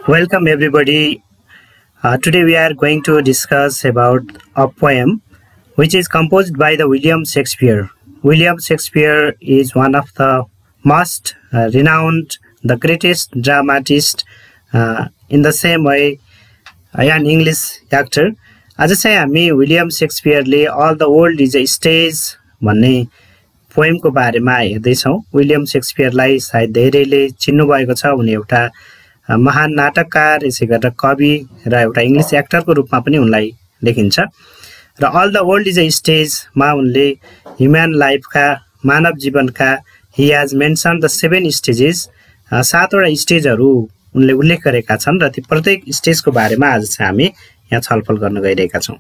Welcome everybody. Today we are going to discuss about a poem which is composed by the William Shakespeare. William Shakespeare is one of the most renowned, the greatest dramatist in the same way an English actor. आज चाहिँ हामी William शेक्सपियरले all the world is a stage भन्ने पोएमको बारेमा हेर्दैछौँ। William शेक्सपियरलाई सायद धेरैले चिन्नुभएको छ। उनी एउटा महान नाटककार, यसै गरेर कवि र एउटा इङ्ग्लिस एक्टरको रूपमा पनि उनलाई लेखिन्छ। र all the world is a स्टेजमा उनले ह्युमन लाइफका, मानव जीवनका he has mention the 7 stages, 7वटा स्टेजहरू उनले उल्लेख गरेका छन् र ती प्रत्येक स्टेजको बारेमा आज चाहिँ हामी यहाँ छलफल गर्न गइरहेका छौँ।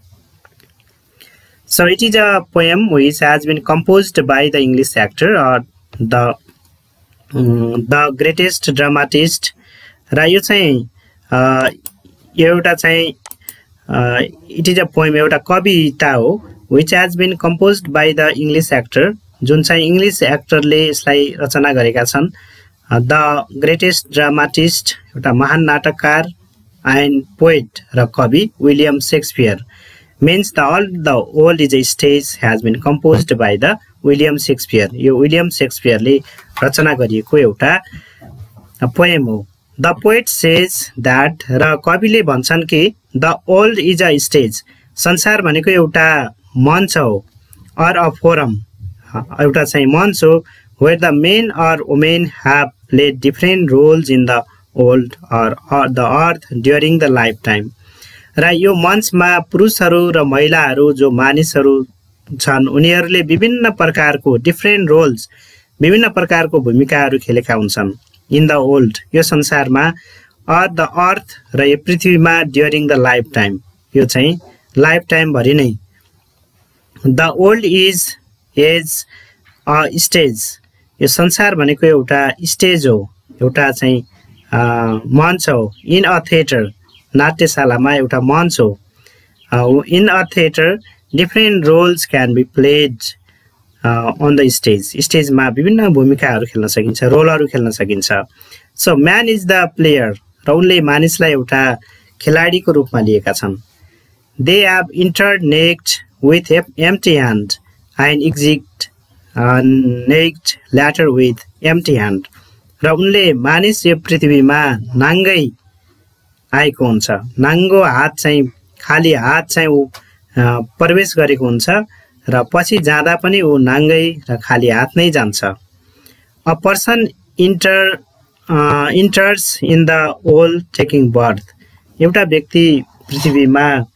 So it is a poem which has been composed by the English actor or the greatest dramatist. र यो चाहिँ एउटा चाहिँ it is a poem, एउटा कविता हो which has been composed by the English actor, जुन चाहिँ इङ्ग्लिस एक्टरले यसलाई रचना गरेका छन्। द ग्रेटेस्ट ड्रामाटिस्ट, एउटा महान नाटककार and poet र कवि William Shakespeare means the world is a stage has been composed by the William Shakespeare. यो विलियम शेक्सपियरले रचना गरिएको एउटा पोएम हो। द पोएट सेज दैट, र कविले भन्छन् कि the world is a stage, संसार भनेको एउटा मञ्च हो, अर अ फोरम, एउटा चाहिँ मञ्च हो, where the men or women have played different roles in the world or the earth during the lifetime. र यो मञ्चमा पुरुषहरू र महिलाहरू जो मानिसहरू छन् उनीहरूले विभिन्न प्रकारको डिफ्रेन्ट रोल्स, विभिन्न प्रकारको भूमिकाहरू खेलेका हुन्छन् इन द वर्ल्ड, यो संसारमा, अर द अर्थ, र यो पृथ्वीमा ड्युरिङ द लाइफ टाइम, यो चाहिँ लाइफ टाइम भरि नै। The world is a stage, यो संसार भनेको एउटा स्टेज हो, एउटा चाहिँ मञ्च हो। इन अ थिएटर, नाट्यशालामा एउटा मञ्च हो। In a theatre different roles can be played on the stage, स्टेजमा विभिन्न भूमिकाहरू खेल्न सकिन्छ, रोलहरू खेल्न सकिन्छ। So man is the player, र उनले मानिसलाई एउटा खेलाडीको रूपमा लिएका छन्। They have entered naked with empty hand and exit naked later with empty hand, र उनले मानिस यो पृथ्वीमा नाङ्गै आएको हुन्छ, नाङ्गो हात चाहिँ, खाली हात चाहिँ ऊ प्रवेश गरेको हुन्छ र पछि जाँदा पनि ऊ नाङ्गै र खाली हात नै जान्छ। A person enters in the world taking birth, एउटा व्यक्ति पृथ्वीमा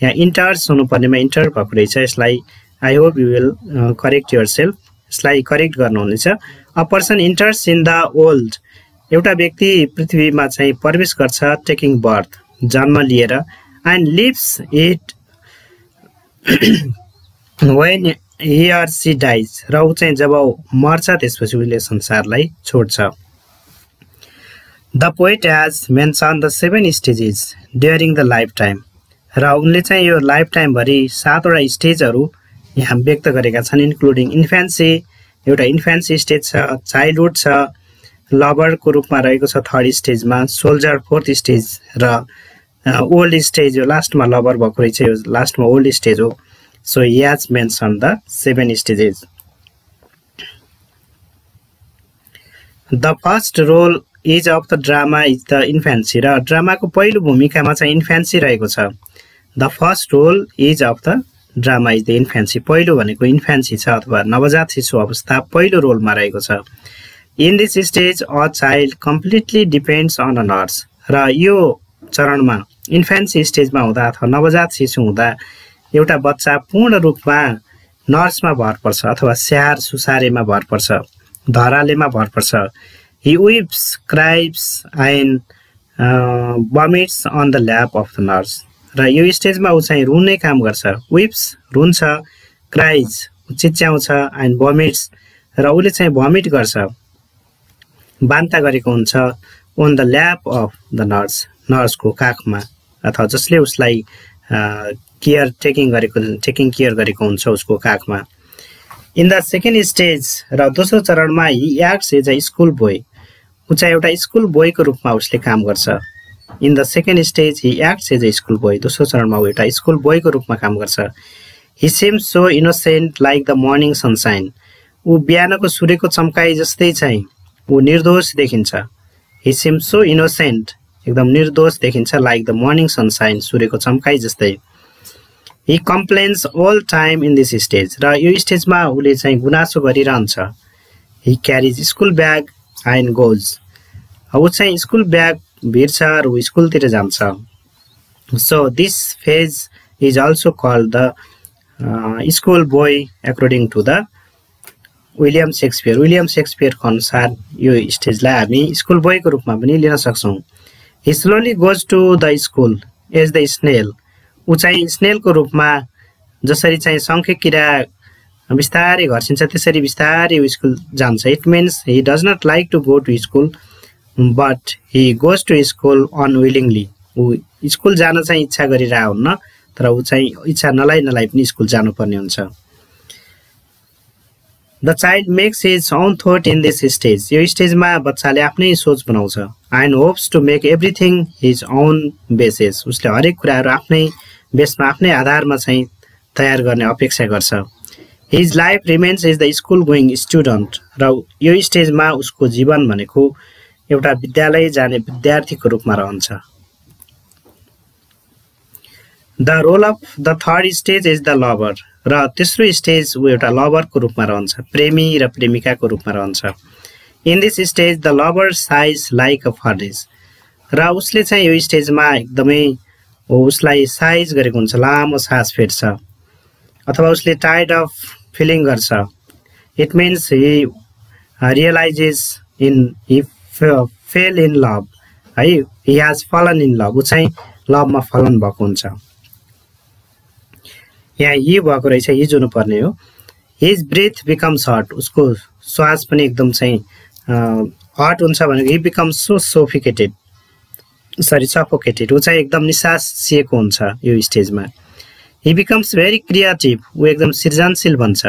यहाँ इन्टर्स हुनुपर्नेमा इन्टर भएको रहेछ, यसलाई I hope you will correct yourself, यसलाई करेक्ट गर्नुहुनेछ। A person enters in the world, एउटा व्यक्ति पृथ्वीमा चाहिँ प्रवेश गर्छ, टेकिङ बर्थ, जन्म लिएर, and leaves it when he or she dies, र ऊ चाहिँ जब मर्छ त्यसपछि उसले संसारलाई छोड्छ। The poet has mention the 7 stages during the lifetime, र उनले चाहिँ यो लाइफ टाइमभरि 7वटा स्टेजहरू यहाँ व्यक्त गरेका छन्, इन्क्लुडिङ इन्फेन्सी, एउटा इन्फेन्सी स्टेज छ, चाइल्डहुड छ, लभरको रूपमा रहेको छ 3rd स्टेजमा, सोल्जर 4th स्टेज, र ओल्ड स्टेज, यो लास्टमा लभर भएको रहेछ, यो लास्टमा ओल्ड स्टेज हो। So he has mention the 7 stages. The first role is of the drama is the infancy, र ड्रामाको पहिलो भूमिकामा चाहिँ इन्फेन्सी रहेको छ। The first role is of the drama is the infancy, पहिलो भनेको इन्फेन्सी छ अथवा नवजात शिशु अवस्था पहिलो रोलमा रहेको छ। In this stage a child completely depends on a nurse, र यो चरणमा इन्फेन्सी स्टेजमा हुँदा अथवा नवजात शिशु हुँदा एउटा बच्चा पूर्ण रूपमा नर्समा भर पर्छ अथवा स्याहार सुसारेमा भर पर्छ, धरालेमा भर पर्छ। He weeps, cribs and vomits on the lap of the nurse, र यो स्टेजमा ऊ चाहिँ रुने काम गर्छ, विप्स रुन्छ, क्राइज चिच्याउँछ, एन्ड भमिट्स, र उसले चाहिँ भमिट गर्छ, बान्ता गरेको हुन्छ, on the lap of the nurse, नर्सको काखमा, अथवा जसले उसलाई टेकिङ केयर गरेको हुन्छ उसको काखमा। इन द सेकेन्ड स्टेज, र दोस्रो चरणमा he acts as a school boy, ऊ चाहिँ एउटा स्कुल बोयको रूपमा उसले काम गर्छ। In the second stage he acts as a school boy दोस्रो चरणमा ऊ एउटा स्कुल बोयको रूपमा काम गर्छ he seems so innocent like the morning sunshine ऊ बिहानको सूर्यको चम्काई जस्तै चाहिँ ऊ निर्दोष देखिन्छ ही सिम्स सो इनोसेन्ट एकदम निर्दोष देखिन्छ लाइक द मर्निङ सनसाइन सूर्यको चम्काई जस्तै he complains all time in this stage र यो स्टेजमा उले चाहिँ गुनासो गरिरहन्छ he carries school bag and goes ऊ चाहिँ स्कुल ब्याग भिर्छ र ऊ स्कुलतिर जान्छ so this phase is also called the school boy according to the William शेक्सपियरको अनुसार यो स्टेजलाई हामी स्कुल बोयको रूपमा पनि लिन सक्छौँ he slowly goes to the school as the snail ऊ चाहिँ स्नेलको रूपमा जसरी चाहिँ शङ्खे किरा बिस्तारै घर्सिन्छ त्यसरी बिस्तारै ऊ स्कुल जान्छ it means he does not like to go to school but he goes to school unwillingly ऊ स्कुल जान चाहिँ इच्छा गरिरहेको हुन्न तर ऊ चाहिँ इच्छा नलाई पनि स्कुल जानुपर्ने हुन्छ the child makes his own thought in this stage यो स्टेजमा बच्चाले आफ्नै सोच बनाउँछ and hopes to make everything his own basis उसले हरेक कुराहरू आफ्नै बेसमा आफ्नै आधारमा चाहिँ तयार गर्ने अपेक्षा गर्छ his life remains is the school going student र यो स्टेजमा उसको जीवन भनेको एउटा विद्यालय जाने विद्यार्थीको रूपमा रहन्छ the role of the third stage is the lover र तेस्रो स्टेज ऊ एउटा लभरको रूपमा रहन्छ प्रेमी र प्रेमिकाको रूपमा रहन्छ in this stage the lover size like a furnace र उसले चाहिँ यो स्टेजमा एकदमै उसलाई साइज गरेको हुन्छ लामो सास फेर्छ अथवा उसले टायर्ड अफ फिलिङ गर्छ it means he realizes in he fell in love है he has fallen in love ऊ चाहिँ लभमा फलन भएको हुन्छ यहाँ यी भएको रहेछ हिज हुनुपर्ने हो हिज ब्रेथ बिकम्स हट उसको श्वास पनि एकदम चाहिँ हट हुन्छ भनेको हि बिकम्स सो सोफिकेटेड सफोकेटेड ऊ चाहिँ एकदम निसासिएको हुन्छ यो स्टेजमा ही बिकम्स भेरी क्रिएटिभ ऊ एकदम सृजनशील बन्छ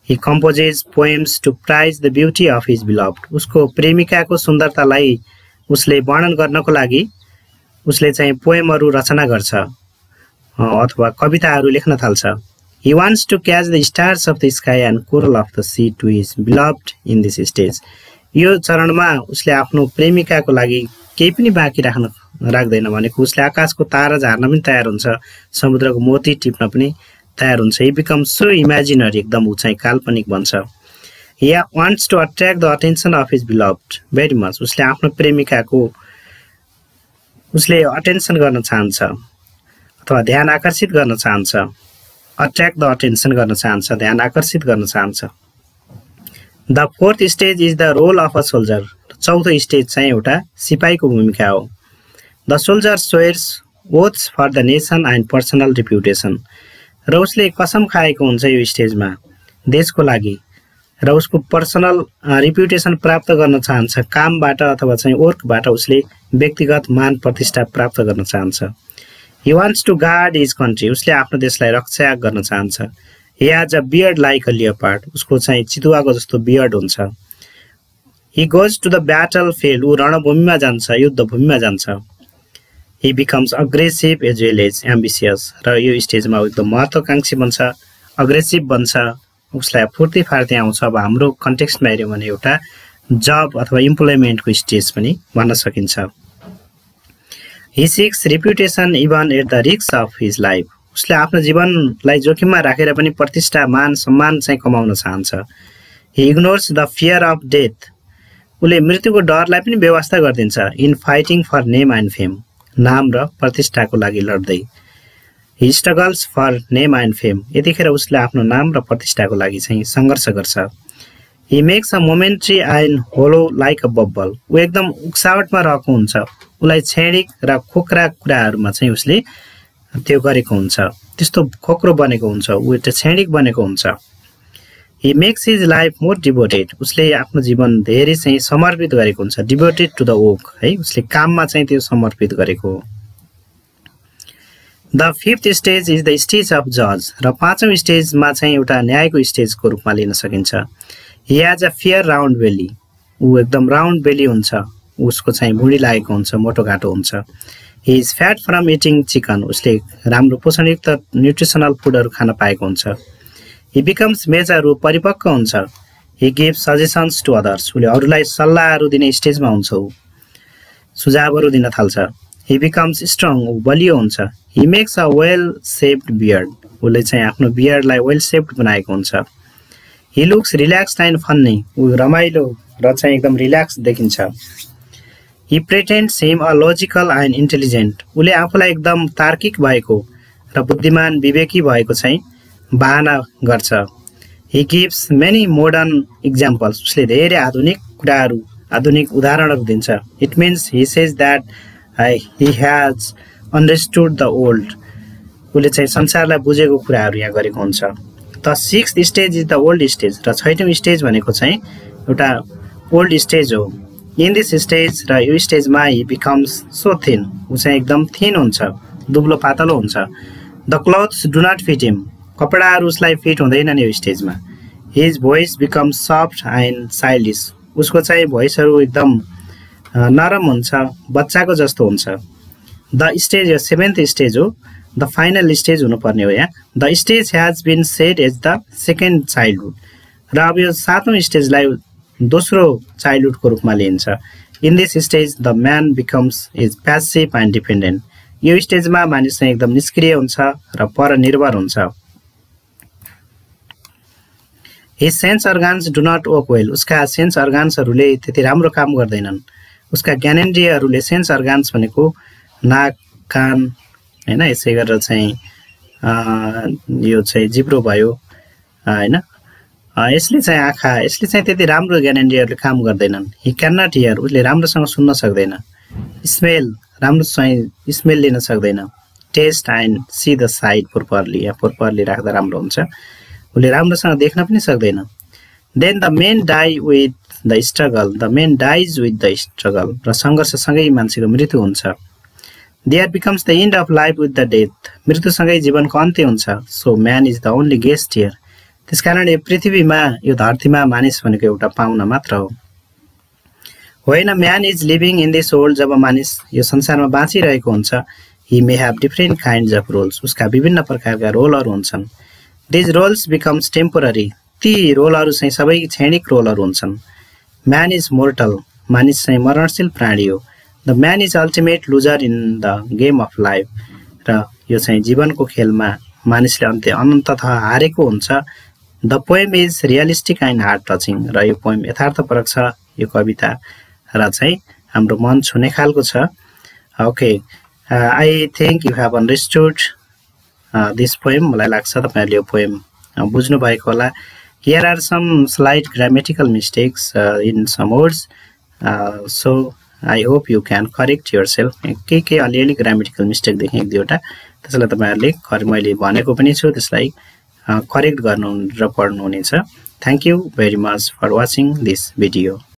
he composes poems to praise the beauty of his beloved उसको प्रेमिकाको सुन्दरतालाई उसले वर्णन गर्नको लागि उसले चाहिँ पोएमहरू रचना गर्छ अथवा कविताहरू लेख्न थाल्छ he wants to catch the stars of the sky and coral of the sea to his beloved in this stage यो चरणमा उसले आफ्नो प्रेमिकाको लागि केही पनि बाँकी राख्दैन भनेको उसले आकाशको तारा झार्न पनि तयार हुन्छ समुद्रको मोती टिप्न पनि तयार हुन्छ ही बिकम्स सो इमेजिनरी एकदम ऊ चाहिँ काल्पनिक बन्छ he wants to attract the attention of his beloved very much उसले आफ्नो प्रेमिकाको उसले अटेन्सन गर्न चाहन्छ अथवा ध्यान आकर्षित गर्न चाहन्छ अट्र्याक्ट द अटेन्सन गर्न चाहन्छ ध्यान आकर्षित गर्न चाहन्छ the fourth stage is the role of a soldier चौथो स्टेज चाहिँ एउटा सिपाहीको भूमिका हो the soldier swears oaths for the nation and personal reputation र उसले कसम खाएको हुन्छ यो स्टेजमा देशको लागि र उसको पर्सनल रिप्युटेसन प्राप्त गर्न चाहन्छ कामबाट अथवा चाहिँ वर्कबाट उसले व्यक्तिगत मान प्रतिष्ठा प्राप्त गर्न चाहन्छ he wants to guard his country उसले आफ्नो देशलाई रक्षा गर्न चाहन्छ he has a beard like a leopard उसको चाहिँ चितुवाको जस्तो बियर्ड हुन्छ he goes to the battle field ऊ रणभूमिमा जान्छ युद्धभूमिमा जान्छ he becomes aggressive as well as ambitious र यो स्टेजमा एकदम महत्त्वकांक्षी बन्छ अग्रेसिभ बन्छ उसलाई फुर्ती फार्ती आउँछ अब हाम्रो कन्टेक्स्टमा हेऱ्यौँ भने एउटा जब अथवा इम्प्लोइमेन्टको स्टेज पनि भन्न सकिन्छ he seeks reputation even at the risk of his life उसले आफ्नो जीवनलाई जोखिममा राखेर पनि प्रतिष्ठा मान सम्मान चाहिँ कमाउन चाहन्छ he ignores the fear of death उसले मृत्युको डरलाई पनि व्यवस्था गरिदिन्छ in fighting for name and fame नाम र प्रतिष्ठाको लागि लड्दै he struggles for name and fame यतिखेर उसले आफ्नो नाम र प्रतिष्ठाको लागि चाहिँ सङ्घर्ष गर्छ he makes a momentary and hollow like a bubble ऊ एकदम उक्सावटमा रहेको हुन्छ उसलाई क्षणिक र खोक्रा कुराहरूमा चाहिँ उसले त्यो गरेको हुन्छ त्यस्तो खोक्रो बनेको हुन्छ ऊ एउटा क्षणिक बनेको हुन्छ he makes his life more devoted उसले आफ्नो जीवन धेरै चाहिँ समर्पित गरेको हुन्छ डिभोटेड टु द वर्क है उसले काममा चाहिँ त्यो समर्पित गरेको हो the fifth stage is the stage of जज र पाँचौं स्टेजमा चाहिँ एउटा न्यायको स्टेजको रूपमा लिन सकिन्छ he has a fair round belly ऊ एकदम राउन्ड बेली हुन्छ उसको चाहिँ भुँडी लागेको हुन्छ, मोटो घाटो हुन्छ। He is fat from eating chicken, उसले राम्रो पोषणयुक्त न्युट्रिसनल फुडहरू खान पाएको हुन्छ। ही बिकम्स मेजर, ऊ परिपक्व हुन्छ। ही गिभ्स सजेसन्स टु अदर्स, उसले अरूलाई सल्लाहहरू दिने स्टेजमा हुन्छ, ऊ सुझावहरू दिन थाल्छ। ही बिकम्स स्ट्रङ, ऊ बलियो हुन्छ। He makes a well shaped beard, उसले चाहिँ आफ्नो बियर्डलाई वेल सेप्ड बनाएको हुन्छ। He looks relaxed and funny, ऊ रमाइलो र चाहिँ एकदम रिल्याक्स देखिन्छ। He pretends him a logical and intelligent, उसले आफूलाई एकदम तार्किक भएको र बुद्धिमान विवेकी भएको चाहिँ बहाना गर्छ। ही गिभ्स मेनी मोडर्न इक्जाम्पल्स, उसले धेरै आधुनिक कुराहरू, आधुनिक उदाहरणहरू दिन्छ। It means he says that he has understood the old, उसले चाहिँ संसारलाई बुझेको कुराहरू यहाँ गरेको हुन्छ। The sixth stage is the old stage, र 6औं स्टेज भनेको चाहिँ एउटा ओल्ड स्टेज हो। इन दिस स्टेज, र यो स्टेजमा ही बिकम्स सो थिन, ऊ चाहिँ एकदम थिन हुन्छ, दुब्लो पातलो हुन्छ। The clothes do not fit him, कपडाहरू उसलाई फिट हुँदैनन् यो स्टेजमा। His voice becomes soft and childish, उसको चाहिँ भोइसहरू एकदम नरम हुन्छ, बच्चाको जस्तो हुन्छ। द स्टेज, यो 7th स्टेज हो, द फाइनल स्टेज हुनुपर्ने हो यहाँ। The stage has been said as the second childhood, र अब यो 7औं स्टेजलाई दोस्रो चाइल्डहुडको रूपमा लिइन्छ। In this stage the man becomes is passive and dependent, यो स्टेजमा मानिस चाहिँ एकदम निष्क्रिय हुन्छ र परनिर्भर हुन्छ। His sense organs do not work well, उसका सेन्स अर्गान्सहरूले त्यति राम्रो काम गर्दैनन्। उसका ज्ञानेन्द्रियहरूले, सेन्स अर्गान्स भनेको नाक, कान, होइन, यसै गरेर चाहिँ यो चाहिँ जिब्रो भयो, होइन, यसले चाहिँ आँखा, यसले चाहिँ त्यति राम्रो ज्ञानेन्द्रियहरूले काम गर्दैनन्। ही क्यान नट हियर, उसले राम्रोसँग सुन्न सक्दैन। स्मेल, राम्रो चाहिँ स्मेल लिन सक्दैन। Taste and see the side properly, यहाँ प्रोपरली राख्दा राम्रो हुन्छ, उसले राम्रोसँग देख्न पनि सक्दैन। Then the men die with the struggle, the men dies with the struggle, र सङ्घर्षसँगै मान्छेको मृत्यु हुन्छ। There becomes the end of life with the death, मृत्युसँगै जीवनको अन्त्य हुन्छ। So man is the only guest here, त्यसकारण यो पृथ्वीमा, यो धरतीमा मानिस भनेको एउटा पाहुना मात्र हो। होइन, man is living in this world, जब मानिस यो संसारमा बाँचिरहेको हुन्छ, he may have different kinds of roles, उसका विभिन्न प्रकारका रोलहरू हुन्छन्। दिज रोल्स बिकम्स टेम्पोररी, ती रोलहरू चाहिँ सबै क्षणिक रोलहरू हुन्छन्। म्यान इज मोर्टल, मानिस चाहिँ मरणशील प्राणी हो। The man is ultimate loser in the game of life, र यो चाहिँ जीवनको खेलमा मानिसले अनन्ततः हारेको हुन्छ। The poem is realistic and heart touching, र यो पोएम यथार्थपरक छ, यो कविता, र चाहिँ हाम्रो मन छुने खालको छ। Okay, I think you have understood this poem, मलाई लाग्छ तपाईँहरूले यो पोएम बुझ्नुभएको होला। Here are some slight grammatical mistakes in some words, so I hope you can correct yourself. के अलिअलि ग्रामेटिकल मिस्टेक देखेँ 1-2वटा, त्यसलाई तपाईँहरूले मैले भनेको पनि छु, त्यसलाई करेक्ट गर्नु र पढ्नुहुनेछ। Thank you very much for watching this video.